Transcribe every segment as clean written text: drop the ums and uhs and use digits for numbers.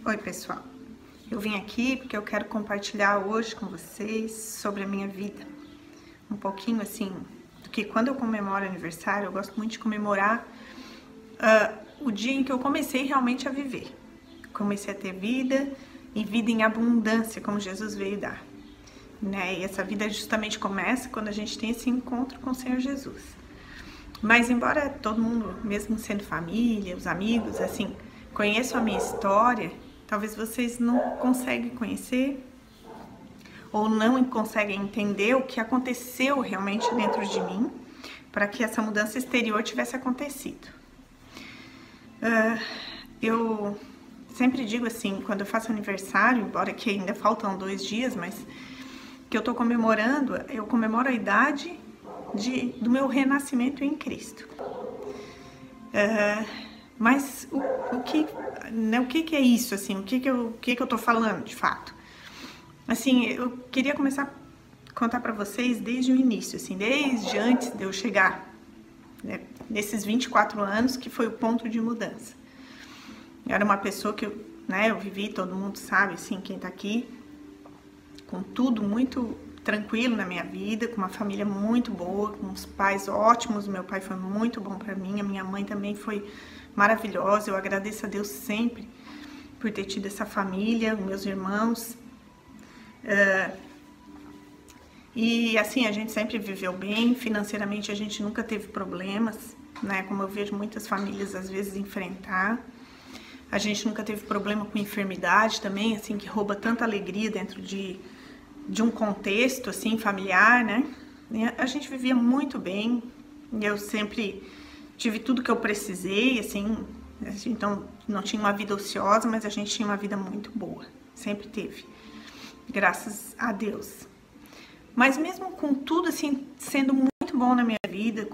Oi pessoal, eu vim aqui porque eu quero compartilhar hoje com vocês sobre a minha vida. Um pouquinho assim, porque quando eu comemoro aniversário, eu gosto muito de comemorar o dia em que eu comecei realmente a viver. Comecei a ter vida e vida em abundância, como Jesus veio dar. Né? E essa vida justamente começa quando a gente tem esse encontro com o Senhor Jesus. Mas embora todo mundo, mesmo sendo família, os amigos, assim, conheçam a minha história, talvez vocês não conseguem conhecer ou não conseguem entender o que aconteceu realmente dentro de mim para que essa mudança exterior tivesse acontecido. Eu sempre digo assim, quando eu faço aniversário, embora que ainda faltam 2 dias, mas que eu tô comemorando, eu comemoro a idade do meu renascimento em Cristo. Mas o que é isso, assim, o que eu tô falando de fato? Assim, eu queria começar a contar para vocês desde o início, assim, desde antes de eu chegar, né, nesses 24 anos, que foi o ponto de mudança. Eu era uma pessoa que eu vivi, todo mundo sabe, assim, quem tá aqui, com tudo muito tranquilo na minha vida, com uma família muito boa, com uns pais ótimos. Meu pai foi muito bom para mim, a minha mãe também foi maravilhosa. Eu agradeço a Deus sempre por ter tido essa família, meus irmãos. E assim, a gente sempre viveu bem, financeiramente a gente nunca teve problemas, né? Como eu vejo muitas famílias às vezes enfrentar. A gente nunca teve problema com enfermidade também, assim, que rouba tanta alegria dentro de um contexto, assim, familiar, né? E a gente vivia muito bem, eu sempre tive tudo que eu precisei, assim, então não tinha uma vida ociosa, mas a gente tinha uma vida muito boa, sempre teve, graças a Deus. Mas mesmo com tudo, assim, sendo muito bom na minha vida,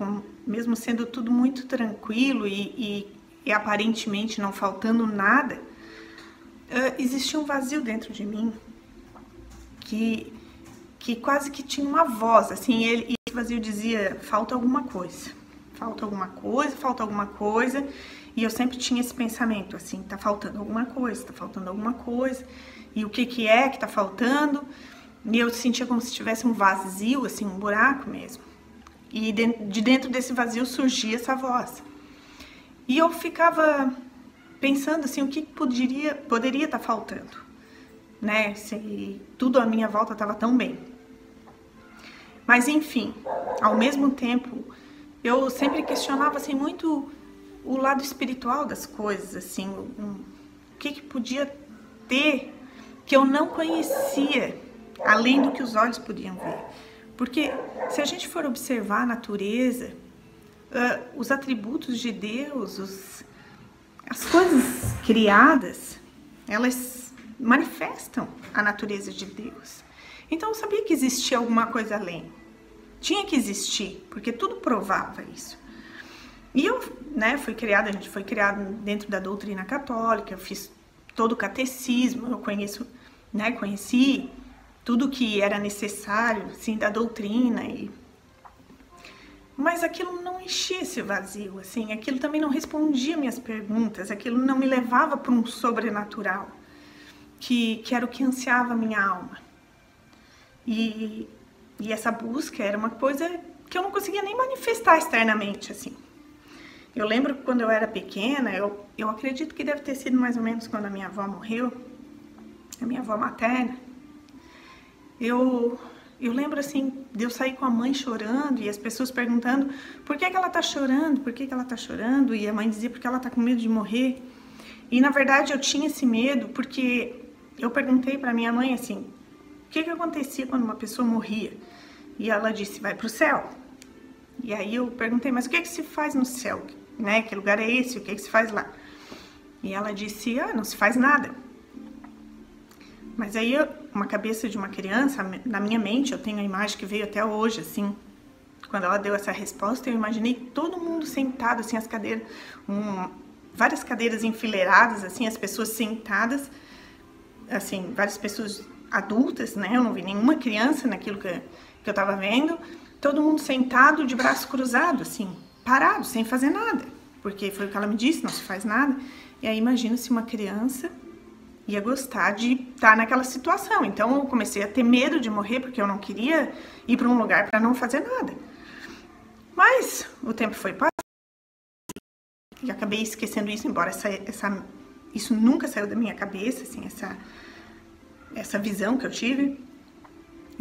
mesmo sendo tudo muito tranquilo e aparentemente não faltando nada, existia um vazio dentro de mim, que quase que tinha uma voz, assim, e esse vazio dizia, falta alguma coisa, falta alguma coisa, falta alguma coisa, e eu sempre tinha esse pensamento, assim, tá faltando alguma coisa, tá faltando alguma coisa, e o que é que tá faltando, e eu sentia como se tivesse um vazio, assim, um buraco mesmo, e de dentro desse vazio surgia essa voz, e eu ficava pensando, assim, o que poderia estar faltando, né, se tudo à minha volta estava tão bem. Mas enfim, ao mesmo tempo, eu sempre questionava assim muito o lado espiritual das coisas, assim, o que podia ter que eu não conhecia, além do que os olhos podiam ver. Porque se a gente for observar a natureza, os atributos de Deus, as coisas criadas, elas manifestam a natureza de Deus. Então eu sabia que existia alguma coisa além. Tinha que existir, porque tudo provava isso. E eu, né, a gente foi criado dentro da doutrina católica, eu fiz todo o catecismo, eu conheci tudo que era necessário, assim, da doutrina, mas aquilo não enchia esse vazio, assim, aquilo também não respondia minhas perguntas, aquilo não me levava para um sobrenatural. Que era o que ansiava a minha alma. E essa busca era uma coisa que eu não conseguia nem manifestar externamente, assim. Eu lembro que quando eu era pequena, eu acredito que deve ter sido mais ou menos quando a minha avó morreu, a minha avó materna. Eu lembro, assim, de eu sair com a mãe chorando e as pessoas perguntando por que ela tá chorando, por que ela tá chorando, e a mãe dizia porque ela tá com medo de morrer. E, na verdade, eu tinha esse medo porque eu perguntei para minha mãe, assim, o que acontecia quando uma pessoa morria? E ela disse, vai pro céu. E aí eu perguntei, mas o que se faz no céu? Né? Que lugar é esse? O que se faz lá? E ela disse, não se faz nada. Mas aí, uma cabeça de uma criança, na minha mente, eu tenho a imagem que veio até hoje, assim, quando ela deu essa resposta, eu imaginei todo mundo sentado, assim, as cadeiras, várias cadeiras enfileiradas, assim, as pessoas sentadas, assim, várias pessoas adultas, né, eu não vi nenhuma criança naquilo que eu tava vendo, todo mundo sentado de braço cruzado, assim, parado, sem fazer nada, porque foi o que ela me disse, não se faz nada, e aí imagina se uma criança ia gostar de estar naquela situação. Então eu comecei a ter medo de morrer, porque eu não queria ir para um lugar para não fazer nada. Mas o tempo foi passando e acabei esquecendo isso, embora isso nunca saiu da minha cabeça, assim, essa visão que eu tive.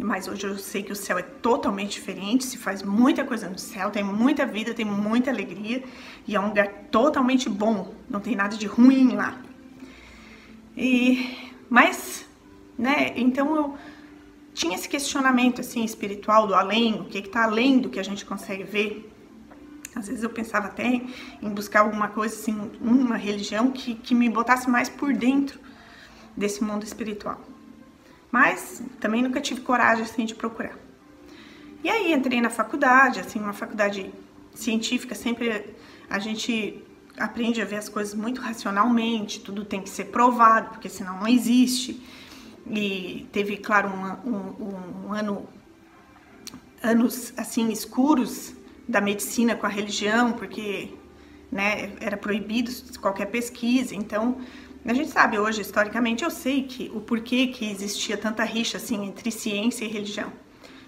Mas hoje eu sei que o céu é totalmente diferente, se faz muita coisa no céu, tem muita vida, tem muita alegria, e é um lugar totalmente bom, não tem nada de ruim lá. Mas, né, então eu tinha esse questionamento, assim, espiritual do além, o que está além do que a gente consegue ver. Às vezes eu pensava até em buscar alguma coisa, assim, uma religião que me botasse mais por dentro desse mundo espiritual. Mas também nunca tive coragem, assim, de procurar. E aí entrei na faculdade, assim, uma faculdade científica, sempre a gente aprende a ver as coisas muito racionalmente, tudo tem que ser provado, porque senão não existe. E teve, claro, anos, assim, escuros da medicina com a religião, porque, né, era proibido qualquer pesquisa, então... A gente sabe hoje, historicamente, eu sei que o porquê que existia tanta rixa, assim, entre ciência e religião.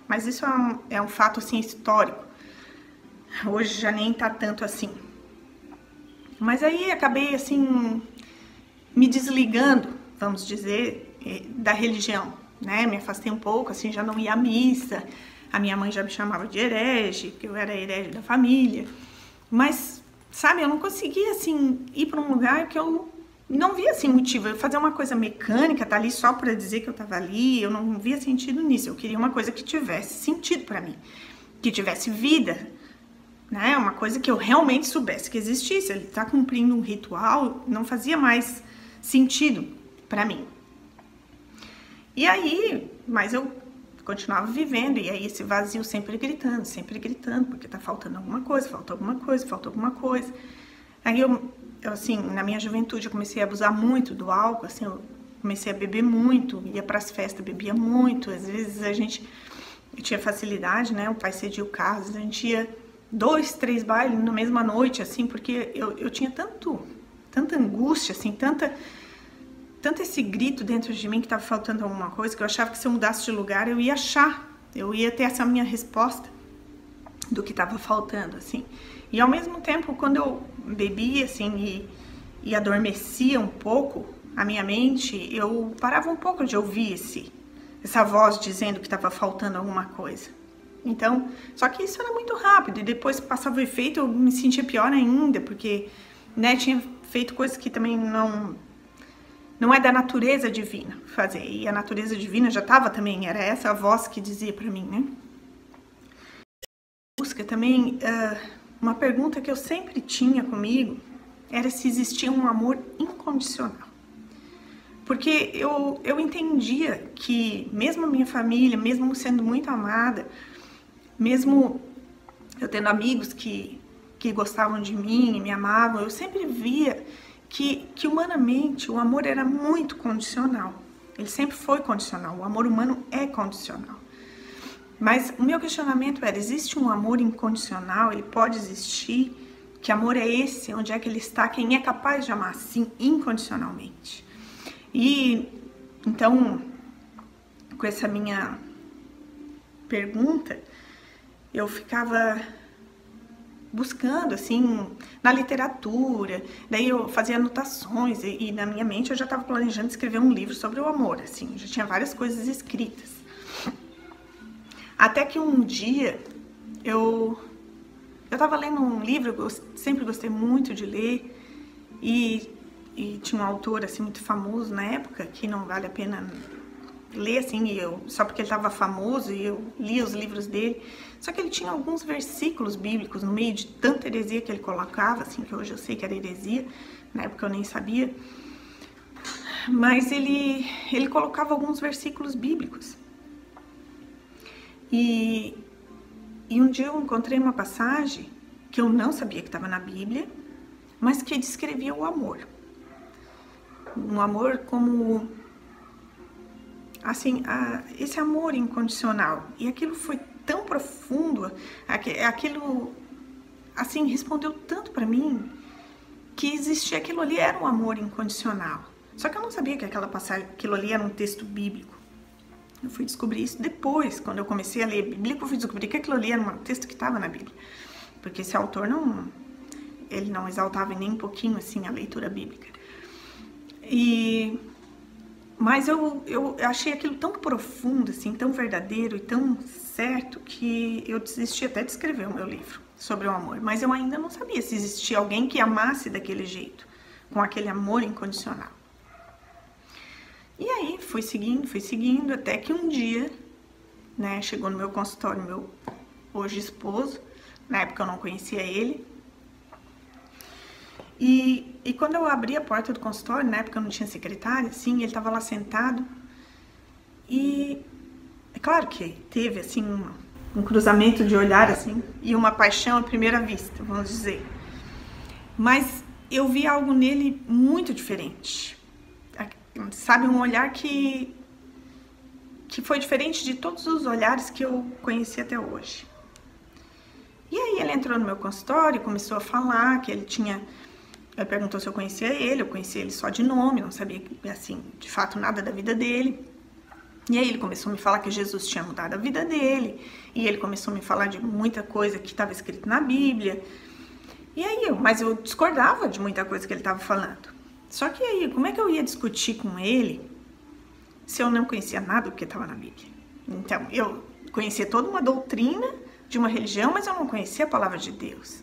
Mas isso é um fato, assim, histórico. Hoje já nem tá tanto assim. Mas aí acabei, assim, me desligando, vamos dizer, da religião, né? Me afastei um pouco, assim, já não ia à missa. A minha mãe já me chamava de herege, porque eu era herege da família. Mas, sabe, eu não conseguia, assim, ir para um lugar que eu... não via, assim, motivo. Eu fazer uma coisa mecânica, tá ali só para dizer que eu tava ali, eu não via sentido nisso. Eu queria uma coisa que tivesse sentido para mim, que tivesse vida, né? Uma coisa que eu realmente soubesse que existisse. Ele tá cumprindo um ritual, não fazia mais sentido para mim. E aí, mas eu continuava vivendo, e aí esse vazio sempre gritando, porque tá faltando alguma coisa, falta alguma coisa, falta alguma coisa. Aí eu assim, na minha juventude eu comecei a abusar muito do álcool, assim, eu comecei a beber muito, ia pras festas, bebia muito, às vezes eu tinha facilidade, né, o pai cedia o carro, às vezes a gente ia 2, 3 bailes na mesma noite, assim, porque eu tinha tanta angústia, assim, tanto esse grito dentro de mim que tava faltando alguma coisa, que eu achava que se eu mudasse de lugar eu ia achar, eu ia ter essa minha resposta do que tava faltando, assim. E ao mesmo tempo, quando eu bebia, assim, e adormecia um pouco a minha mente, eu parava um pouco de ouvir essa voz dizendo que estava faltando alguma coisa. Então, só que isso era muito rápido, e depois que passava o efeito, eu me sentia pior ainda, porque, né, tinha feito coisas que também não é da natureza divina fazer, e a natureza divina já estava também, era essa a voz que dizia para mim, né. Busca também... uma pergunta que eu sempre tinha comigo era se existia um amor incondicional. Porque eu entendia que mesmo a minha família, mesmo sendo muito amada, mesmo eu tendo amigos que gostavam de mim e me amavam, eu sempre via que humanamente o amor era muito condicional. Ele sempre foi condicional, o amor humano é condicional. Mas o meu questionamento era, existe um amor incondicional? Ele pode existir? Que amor é esse? Onde é que ele está? Quem é capaz de amar assim, incondicionalmente? E, então, com essa minha pergunta, eu ficava buscando, assim, na literatura, daí eu fazia anotações e na minha mente eu já estava planejando escrever um livro sobre o amor, assim, já tinha várias coisas escritas. Até que um dia eu estava lendo um livro, eu sempre gostei muito de ler, e tinha um autor assim muito famoso na época, que não vale a pena ler assim, só porque ele estava famoso, e eu lia os livros dele. Só que ele tinha alguns versículos bíblicos no meio de tanta heresia que ele colocava, assim, que hoje eu sei que era heresia, na época eu nem sabia. Mas ele colocava alguns versículos bíblicos. E um dia eu encontrei uma passagem que eu não sabia que estava na Bíblia, mas que descrevia o amor. Um amor como, assim, esse amor incondicional. E aquilo foi tão profundo, aquilo, assim, respondeu tanto para mim, que existia, aquilo ali era um amor incondicional. Só que eu não sabia que aquela passagem, aquilo ali era um texto bíblico. Eu fui descobrir isso depois, quando eu comecei a ler Bíblia, eu fui descobrir que aquilo ali era um texto que estava na Bíblia. Porque esse autor ele não exaltava nem um pouquinho assim a leitura bíblica. Mas eu achei aquilo tão profundo, assim, tão verdadeiro e tão certo que eu desisti até de escrever o meu livro sobre o amor. Mas eu ainda não sabia se existia alguém que amasse daquele jeito, com aquele amor incondicional. E aí fui seguindo, até que um dia, né, chegou no meu consultório meu hoje esposo. Na época eu não conhecia ele. E quando eu abri a porta do consultório, na época eu não tinha secretária, assim, ele estava lá sentado. E é claro que teve, assim, um cruzamento de olhar, assim, e uma paixão à primeira vista, vamos dizer. Mas eu vi algo nele muito diferente. Sabe, um olhar que foi diferente de todos os olhares que eu conheci até hoje. E aí ele entrou no meu consultório e começou a falar que ele perguntou se eu conhecia ele, eu conhecia ele só de nome, não sabia, assim, de fato nada da vida dele. E aí ele começou a me falar que Jesus tinha mudado a vida dele, e ele começou a me falar de muita coisa que estava escrito na Bíblia. E aí mas eu discordava de muita coisa que ele estava falando. Só que aí, como é que eu ia discutir com ele se eu não conhecia nada do que estava na Bíblia? Então, eu conhecia toda uma doutrina de uma religião, mas eu não conhecia a palavra de Deus.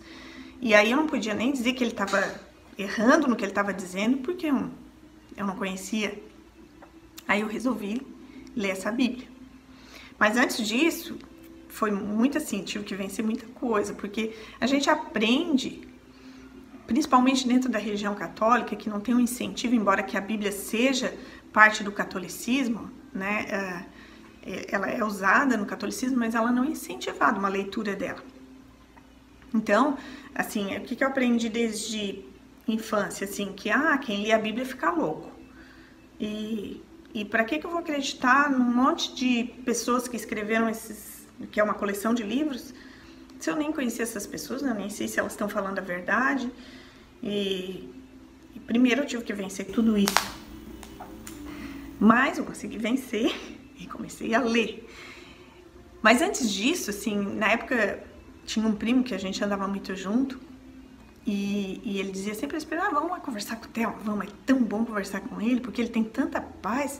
E aí eu não podia nem dizer que ele estava errando no que ele estava dizendo, porque eu não conhecia. Aí eu resolvi ler essa Bíblia. Mas antes disso, foi muito assim, tive que vencer muita coisa, porque a gente aprende, principalmente dentro da religião católica, que não tem um incentivo, embora que a Bíblia seja parte do catolicismo, né? Ela é usada no catolicismo, mas ela não é incentivada uma leitura dela. Então, assim, o que eu aprendi desde infância, assim, que quem lê a Bíblia fica louco. E para que eu vou acreditar num monte de pessoas que escreveram que é uma coleção de livros, se eu nem conhecia essas pessoas, eu nem sei se elas estão falando a verdade. E primeiro eu tive que vencer tudo isso. Mas eu consegui vencer e comecei a ler. Mas antes disso, assim, na época tinha um primo que a gente andava muito junto e ele dizia sempre assim, vamos lá conversar com o Theo, vamos, é tão bom conversar com ele, porque ele tem tanta paz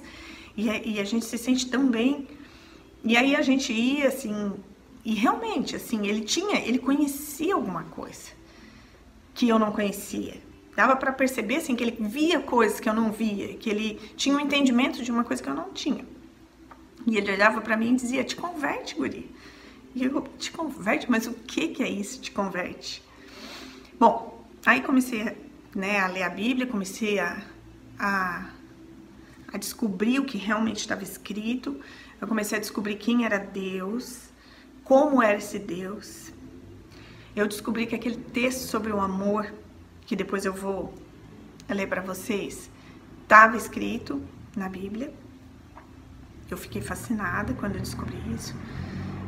e a gente se sente tão bem. E aí a gente ia, assim, e realmente, assim, ele conhecia alguma coisa que eu não conhecia. Dava para perceber, assim, que ele via coisas que eu não via, que ele tinha um entendimento de uma coisa que eu não tinha. E ele olhava para mim e dizia, te converte, guri. E eu, te converte? Mas o que é isso, te converte? Bom, aí comecei, né, a ler a Bíblia, comecei a descobrir o que realmente estava escrito. Eu comecei a descobrir quem era Deus, como era esse Deus. Eu descobri que aquele texto sobre o amor, que depois eu vou ler para vocês, estava escrito na Bíblia. Eu fiquei fascinada quando eu descobri isso.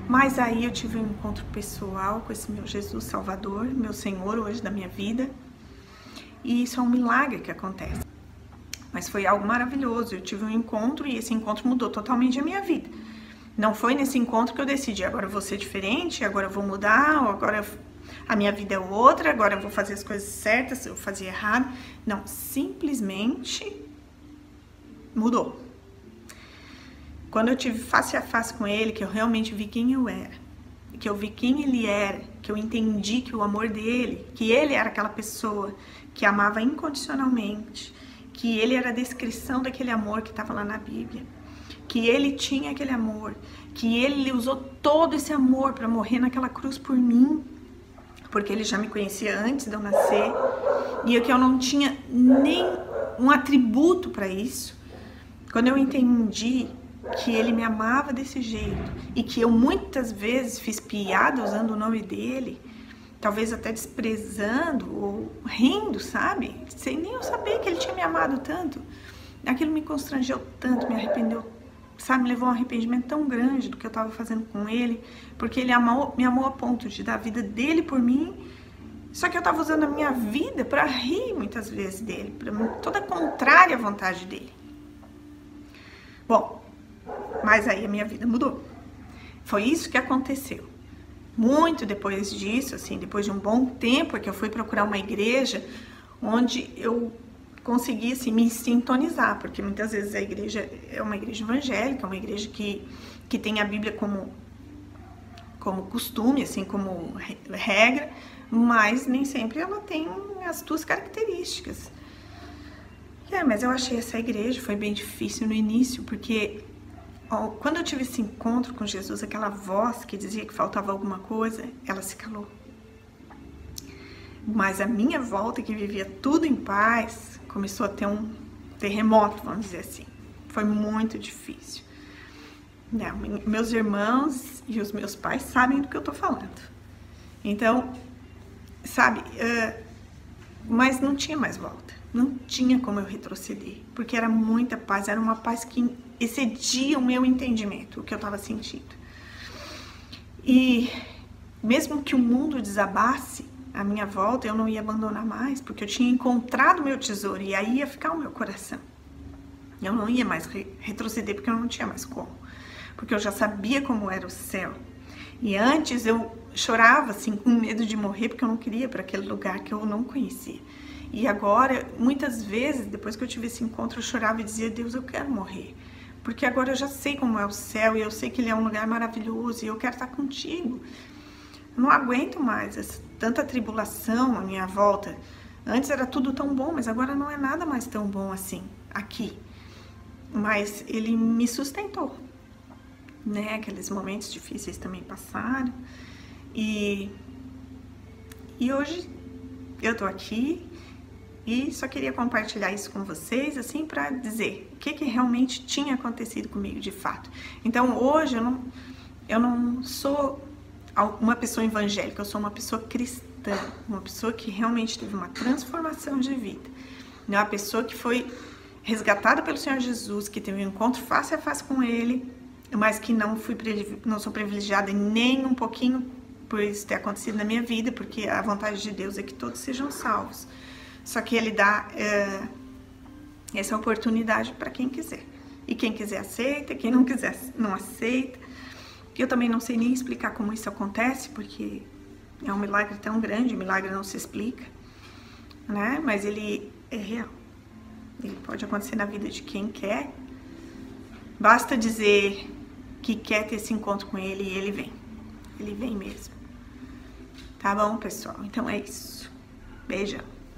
Mas aí eu tive um encontro pessoal com esse meu Jesus Salvador, meu Senhor hoje da minha vida. E isso é um milagre que acontece. Mas foi algo maravilhoso. Eu tive um encontro e esse encontro mudou totalmente a minha vida. Não foi nesse encontro que eu decidi, agora eu vou ser diferente, agora eu vou mudar, agora a minha vida é outra, agora eu vou fazer as coisas certas, eu fazia errado. Não, simplesmente mudou. Quando eu tive face a face com ele, que eu realmente vi quem eu era, que eu vi quem ele era, que eu entendi que o amor dele, que ele era aquela pessoa que amava incondicionalmente, que ele era a descrição daquele amor que estava lá na Bíblia, que ele tinha aquele amor, que ele usou todo esse amor para morrer naquela cruz por mim, porque ele já me conhecia antes de eu nascer, e que eu não tinha nem um atributo para isso. Quando eu entendi que ele me amava desse jeito e que eu muitas vezes fiz piada usando o nome dele, talvez até desprezando ou rindo, sabe? Sem nem eu saber que ele tinha me amado tanto. Aquilo me constrangeu tanto, me arrependeu, sabe? Me levou a um arrependimento tão grande do que eu estava fazendo com ele, porque ele me amou a ponto de dar a vida dele por mim Só que eu estava usando a minha vida para rir muitas vezes dele, toda contrária à vontade dele. Bom, mas aí a minha vida mudou. Foi isso que aconteceu. Muito depois disso, assim, depois de um bom tempo, é que eu fui procurar uma igreja onde eu consegui, assim, me sintonizar, porque muitas vezes a igreja é uma igreja evangélica, uma igreja que tem a Bíblia como costume, assim, como regra, mas nem sempre ela tem as tuas características. Mas eu achei essa igreja, foi bem difícil no início, porque quando eu tive esse encontro com Jesus, aquela voz que dizia que faltava alguma coisa, ela se calou. Mas a minha volta, que vivia tudo em paz, começou a ter um terremoto, vamos dizer assim. Foi muito difícil. Meus irmãos e os meus pais sabem do que eu tô falando. Então, sabe, mas não tinha mais volta. Não tinha como eu retroceder, porque era muita paz, era uma paz que excedia o meu entendimento, o que eu estava sentindo. E mesmo que o mundo desabasse à minha volta, eu não ia abandonar mais, porque eu tinha encontrado meu tesouro e aí ia ficar o meu coração. Eu não ia mais retroceder, porque eu não tinha mais como, porque eu já sabia como era o céu. E antes eu chorava assim, com medo de morrer, porque eu não queria ir para aquele lugar que eu não conhecia. E agora, muitas vezes, depois que eu tive esse encontro, eu chorava e dizia: Deus, eu quero morrer, porque agora eu já sei como é o céu, e eu sei que ele é um lugar maravilhoso, e eu quero estar contigo. Eu não aguento mais tanta tribulação à minha volta. Antes era tudo tão bom, mas agora não é nada mais tão bom assim, aqui. Mas ele me sustentou, né? Aqueles momentos difíceis também passaram. E hoje eu tô aqui e só queria compartilhar isso com vocês, assim, para dizer o que realmente tinha acontecido comigo de fato. Então, hoje eu não sou uma pessoa evangélica, eu sou uma pessoa cristã, uma pessoa que realmente teve uma transformação de vida, uma pessoa que foi resgatada pelo Senhor Jesus, que teve um encontro face a face com Ele, mas que não sou privilegiada nem um pouquinho por isso ter acontecido na minha vida, porque a vontade de Deus é que todos sejam salvos. Só que Ele dá essa oportunidade para quem quiser. E quem quiser aceita, quem não quiser não aceita. Eu também não sei nem explicar como isso acontece, porque é um milagre tão grande, o milagre não se explica, né? Mas ele é real. Ele pode acontecer na vida de quem quer. Basta dizer que quer ter esse encontro com Ele e Ele vem. Ele vem mesmo. Tá bom, pessoal? Então é isso. Beijão.